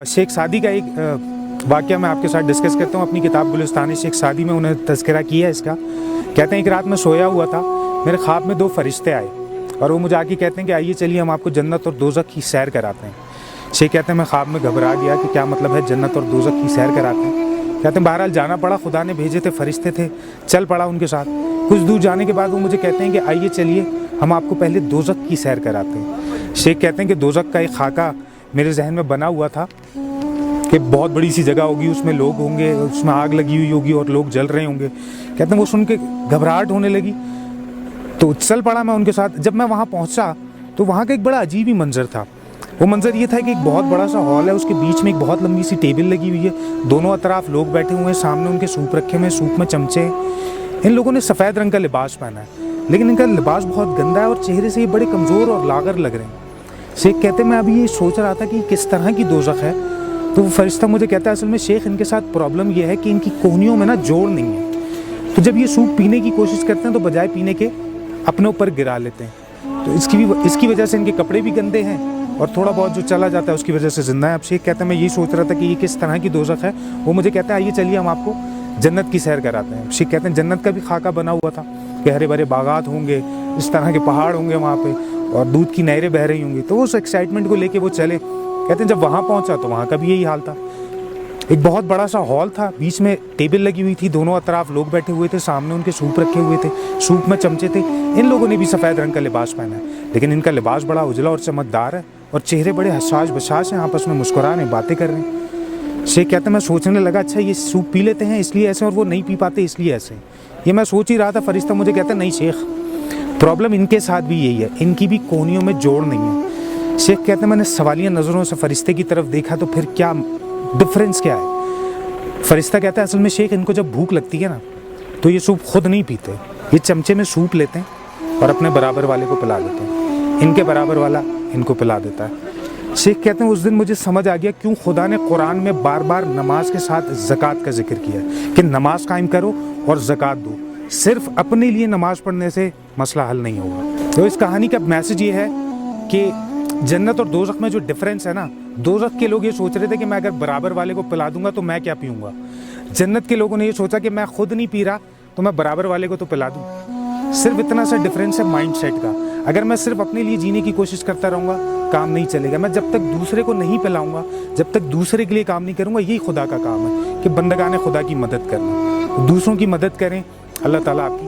शेख सादी का एक वाक़या मैं आपके साथ डिस्कस करता हूँ। अपनी किताब गुलिस्तान शेख सादी में उन्हें तज़किरा किया है इसका। कहते हैं एक रात मैं सोया हुआ था, मेरे ख्वाब में दो फरिश्ते आए और वो मुझे आके कहते हैं कि आइए चलिए हम आपको जन्नत और दोज़ख की सैर कराते हैं। शेख कहते हैं मैं ख्वाब में घबरा गया कि क्या मतलब है जन्नत और दोज़ख की सैर कराते हैं। कहते हैं बहरहाल जाना पड़ा, खुदा ने भेजे थे, फरिश्ते थे, चल पड़ा उनके साथ। कुछ दूर जाने के बाद वो मुझे कहते हैं कि आइए चलिए हम आपको पहले दोज़ख की सैर कराते हैं। शेख कहते हैं कि दोज़ख का एक खाका मेरे जहन में बना हुआ था कि बहुत बड़ी सी जगह होगी, उसमें लोग होंगे, उसमें आग लगी हुई होगी और लोग जल रहे होंगे। कहते हैं वो सुन के घबराहट होने लगी तो चल पड़ा मैं उनके साथ। जब मैं वहाँ पहुँचा तो वहाँ का एक बड़ा अजीब ही मंजर था। वो मंजर ये था कि एक बहुत बड़ा सा हॉल है, उसके बीच में एक बहुत लंबी सी टेबल लगी हुई है, दोनों अतराफ लोग बैठे हुए हैं, सामने उनके सूप रखे हुए हैं, सूप में चमचे। इन लोगों ने सफ़ेद रंग का लिबास पहना है, लेकिन इनका लिबास बहुत गंदा है और चेहरे से ये बड़े कमज़ोर और लागर लग रहे हैं। शेख कहते मैं अभी ये सोच रहा था कि किस तरह की दोज़ख है, तो वो फरिश्ता मुझे कहता है असल में शेख इनके साथ प्रॉब्लम ये है कि इनकी कोहनियों में ना जोड़ नहीं है, तो जब ये सूप पीने की कोशिश करते हैं तो बजाय पीने के अपने ऊपर गिरा लेते हैं, तो इसकी वजह से इनके कपड़े भी गंदे हैं और थोड़ा बहुत जो चला जाता है उसकी वजह से ज़िंदा है। अब शेख कहते हैं मैं यही सोच रहा था कि ये किस तरह की दोज़ख है। वो मुझे कहता है आइए चलिए हम आपको जन्नत की सैर कराते हैं। शेख कहते हैं जन्नत का भी खाका बना हुआ था कि हरे भरे बागात होंगे, इस तरह के पहाड़ होंगे वहाँ पे और दूध की नहरें बह रही होंगी। तो उस एक्साइटमेंट को लेके वो चले। कहते हैं जब वहाँ पहुँचा तो वहाँ का भी यही हाल था। एक बहुत बड़ा सा हॉल था, बीच में टेबल लगी हुई थी, दोनों अतराफ लोग बैठे हुए थे, सामने उनके सूप रखे हुए थे, सूप में चमचे थे। इन लोगों ने भी सफ़ेद रंग का लिबास पहना है, लेकिन इनका लिबास बड़ा उजला और चमकदार है और चेहरे बड़े हसास बसास हैं, आपस में मुस्कुरा रहे हैं, बातें कर रहे हैं। शेख कहते हैं मैं सोचने लगा अच्छा ये सूप पी लेते हैं इसलिए ऐसे और वो नहीं पी पाते इसलिए ऐसे। ये मैं सोच ही रहा था। फरिश्ता मुझे कहता है नहीं शेख, प्रॉब्लम इनके साथ भी यही है, इनकी भी कोहनियों में जोड़ नहीं है। शेख कहते हैं मैंने सवालिया नज़रों से फरिश्ते की तरफ देखा तो फिर क्या डिफरेंस क्या है। फरिश्ता कहता है असल में शेख इनको जब भूख लगती है ना तो ये सूप खुद नहीं पीते, ये चमचे में सूप लेते हैं और अपने बराबर वाले को पिला देते हैं, इनके बराबर वाला इनको पिला देता है। शेख कहते हैं उस दिन मुझे समझ आ गया क्यों खुदा ने कुरान में बार बार नमाज के साथ ज़कात का जिक्र किया है कि नमाज कायम करो और ज़कात दो। सिर्फ अपने लिए नमाज पढ़ने से मसला हल नहीं होगा। तो इस कहानी का मैसेज ये है कि जन्नत और दोज़ख में जो डिफरेंस है ना, दोज़ख के लोग ये सोच रहे थे कि मैं अगर बराबर वाले को पिला दूंगा तो मैं क्या पीऊँगा। जन्नत के लोगों ने ये सोचा कि मैं खुद नहीं पी रहा तो मैं बराबर वाले को तो पिला दूँ। सिर्फ इतना सा डिफरेंस है माइंड सेट का। अगर मैं सिर्फ अपने लिए जीने की कोशिश करता रहूँगा काम नहीं चलेगा। मैं जब तक दूसरे को नहीं पिलाऊँगा, जब तक दूसरे के लिए काम नहीं करूँगा, यही खुदा का काम है कि बंदगाने खुदा की मदद करना, दूसरों की मदद करें। अल्लाह ताला आपकी